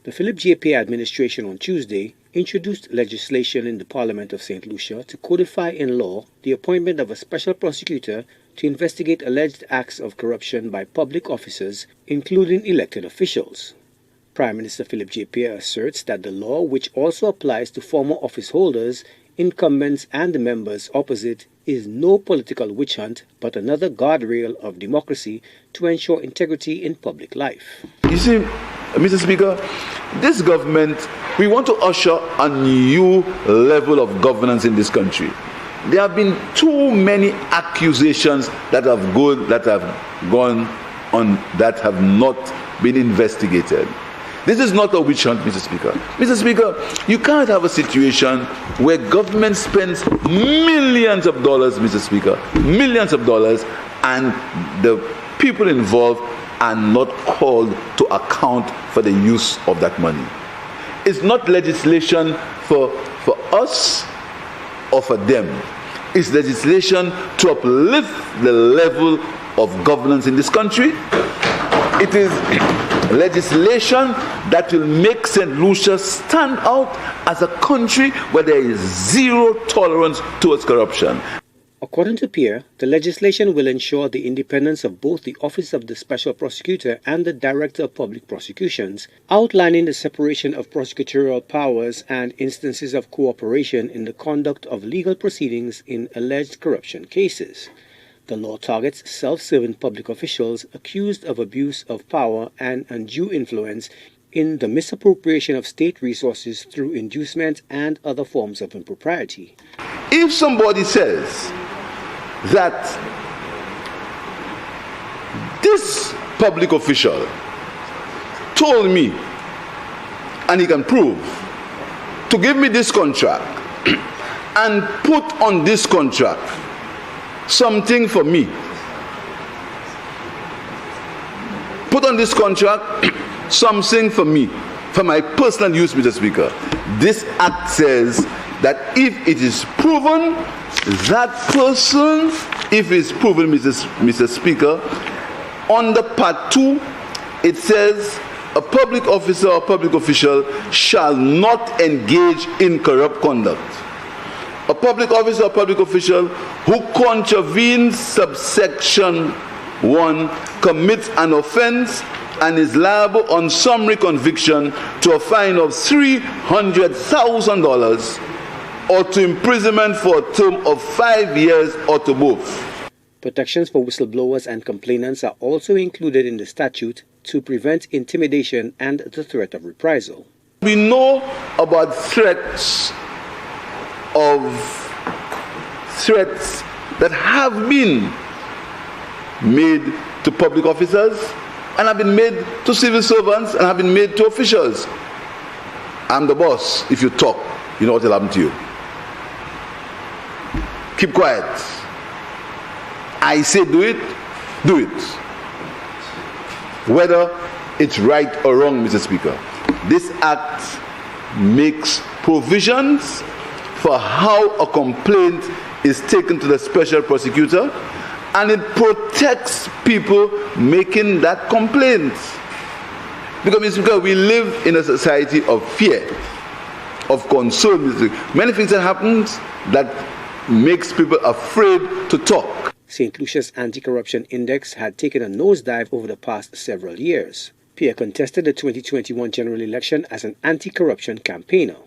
The Philip J. Pierre administration on Tuesday introduced legislation in the Parliament of St. Lucia to codify in law the appointment of a special prosecutor to investigate alleged acts of corruption by public officers, including elected officials. Prime Minister Philip J. Pierre asserts that the law, which also applies to former office holders, incumbents and the members opposite, is no political witch hunt but another guardrail of democracy to ensure integrity in public life. You see, Mr. Speaker, this government, we want to usher a new level of governance in this country. There have been too many accusations that have gone on that have not been investigated. This is not a witch hunt, Mr. Speaker. Mr. Speaker, you can't have a situation where government spends millions of dollars, Mr. Speaker, millions of dollars, and the people involved are not called to account for the use of that money. It's not legislation for us or for them. It's legislation to uplift the level of governance in this country. It is legislation that will make St. Lucia stand out as a country where there is zero tolerance towards corruption. According to Pierre, the legislation will ensure the independence of both the Office of the Special Prosecutor and the Director of Public Prosecutions, outlining the separation of prosecutorial powers and instances of cooperation in the conduct of legal proceedings in alleged corruption cases. The law targets self-serving public officials accused of abuse of power and undue influence in the misappropriation of state resources through inducement and other forms of impropriety. If somebody says that this public official told me, and he can prove, to give me this contract and put on this contract something for me, put on this contract something for me, for my personal use, Mr. Speaker. This act says that if it is proven, that person, if it's proven, Mr. Speaker, under Part 2, it says a public officer or public official shall not engage in corrupt conduct. A public officer or public official who contravenes subsection 1 commits an offense and is liable on summary conviction to a fine of $300,000 or to imprisonment for a term of 5 years or to both. Protections for whistleblowers and complainants are also included in the statute to prevent intimidation and the threat of reprisal. We know about threats that have been made to public officers and have been made to civil servants and have been made to officials. I'm the boss. If you talk, you know what will happen to you. Keep quiet. I say do it, do it. Whether it's right or wrong, Mr. Speaker, this act makes provisions for how a complaint is taken to the special prosecutor, and it protects people making that complaint. Because we live in a society of fear, of concern. Many things that happen that makes people afraid to talk. St. Lucia's anti-corruption index had taken a nosedive over the past several years. Pierre contested the 2021 general election as an anti-corruption campaigner.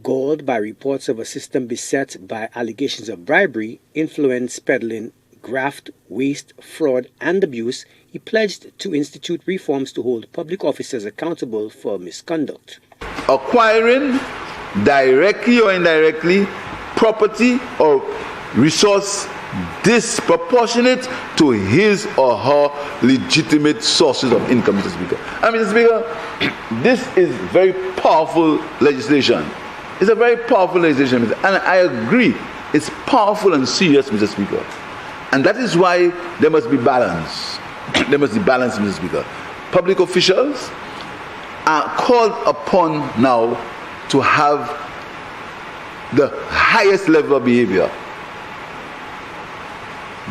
Galled by reports of a system beset by allegations of bribery, influence peddling, graft, waste, fraud, and abuse, he pledged to institute reforms to hold public officers accountable for misconduct. Acquiring, directly or indirectly, property or resource disproportionate to his or her legitimate sources of income, Mr. Speaker. And Mr. Speaker, this is very powerful legislation. It's a very powerful legislation, and I agree, it's powerful and serious, Mr. Speaker. And that is why there must be balance. There must be balance, Mr. Speaker. Public officials are called upon now to have the highest level of behavior.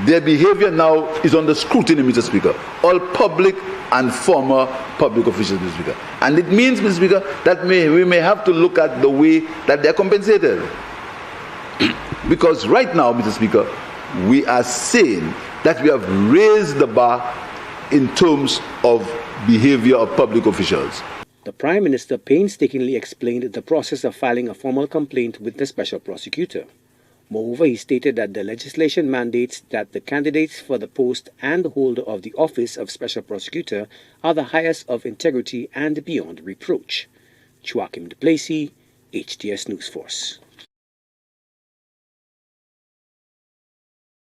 Their behavior now is under scrutiny, Mr. Speaker. All public and former public officials, Mr. Speaker. And it means, Mr. Speaker, that we may have to look at the way that they're compensated. Because right now, Mr. Speaker, we are saying that we have raised the bar in terms of behavior of public officials. The Prime Minister painstakingly explained the process of filing a formal complaint with the Special Prosecutor. Moreover, he stated that the legislation mandates that the candidates for the post and the holder of the office of Special Prosecutor are the highest of integrity and beyond reproach. Joachim du Plessis, HTS News Force.